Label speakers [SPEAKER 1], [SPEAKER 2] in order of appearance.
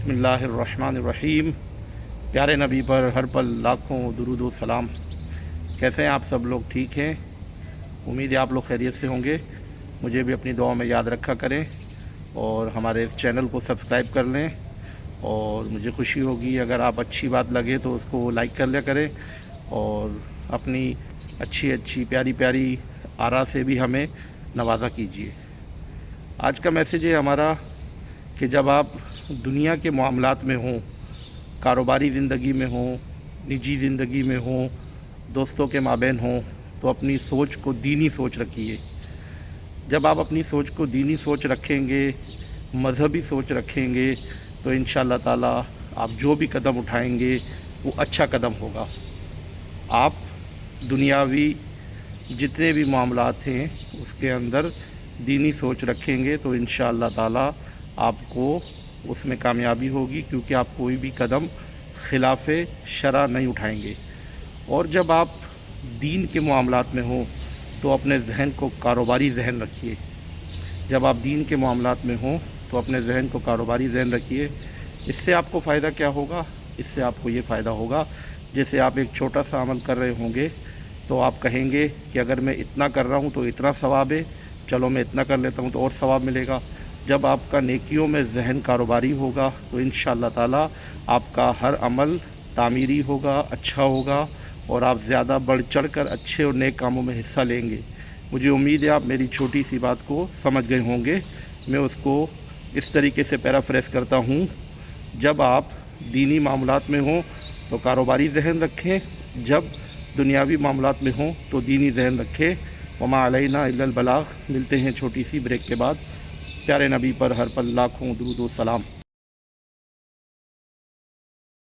[SPEAKER 1] بسم اللہ الرحمن الرحیم۔ پیارے نبی پر ہر پل لاکھوں درود و سلام۔ کیسے ہیں آپ سب لوگ؟ ٹھیک ہیں؟ امید ہے آپ لوگ خیریت سے ہوں گے۔ مجھے بھی اپنی دعاؤں میں یاد رکھا کریں اور ہمارے اس چینل کو سبسکرائب کر لیں، اور مجھے خوشی ہوگی اگر آپ اچھی بات لگے تو اس کو لائک کر لیا کریں، اور اپنی اچھی پیاری آراء سے بھی ہمیں نوازا کیجیے۔ آج کا میسیج ہے ہمارا کہ جب آپ دنیا کے معاملات میں ہوں، کاروباری زندگی میں ہوں، نجی زندگی میں ہوں، دوستوں کے مابین ہوں، تو اپنی سوچ کو دینی سوچ رکھیے۔ جب آپ اپنی سوچ کو دینی سوچ رکھیں گے، مذہبی سوچ رکھیں گے، تو انشاءاللہ تعالیٰ آپ جو بھی قدم اٹھائیں گے وہ اچھا قدم ہوگا۔ آپ دنیاوی جتنے بھی معاملات ہیں اس کے اندر دینی سوچ رکھیں گے تو انشاءاللہ تعالیٰ آپ کو اس میں کامیابی ہوگی، کیونکہ آپ کوئی بھی قدم خلاف شرع نہیں اٹھائیں گے۔ اور جب آپ دین کے معاملات میں ہوں تو اپنے ذہن کو کاروباری ذہن رکھیے۔ جب آپ دین کے معاملات میں ہوں تو اپنے ذہن کو کاروباری ذہن رکھیے۔ اس سے آپ کو فائدہ کیا ہوگا؟ اس سے آپ کو یہ فائدہ ہوگا، جیسے آپ ایک چھوٹا سا عمل کر رہے ہوں گے تو آپ کہیں گے کہ اگر میں اتنا کر رہا ہوں تو اتنا ثواب ہے، چلو میں اتنا کر لیتا ہوں تو اور ثواب ملے گا۔ جب آپ کا نیکیوں میں ذہن کاروباری ہوگا تو انشاءاللہ تعالیٰ آپ کا ہر عمل تعمیری ہوگا، اچھا ہوگا، اور آپ زیادہ بڑھ چڑھ کر اچھے اور نیک کاموں میں حصہ لیں گے۔ مجھے امید ہے آپ میری چھوٹی سی بات کو سمجھ گئے ہوں گے۔ میں اس کو اس طریقے سے پیرافریز کرتا ہوں: جب آپ دینی معاملات میں ہوں تو کاروباری ذہن رکھیں، جب دنیاوی معاملات میں ہوں تو دینی ذہن رکھیں۔ وما علینا الا البلاغ۔ ملتے ہیں چھوٹی سی بریک کے بعد۔ پیارے نبی پر ہر پل لاکھوں درود و سلام۔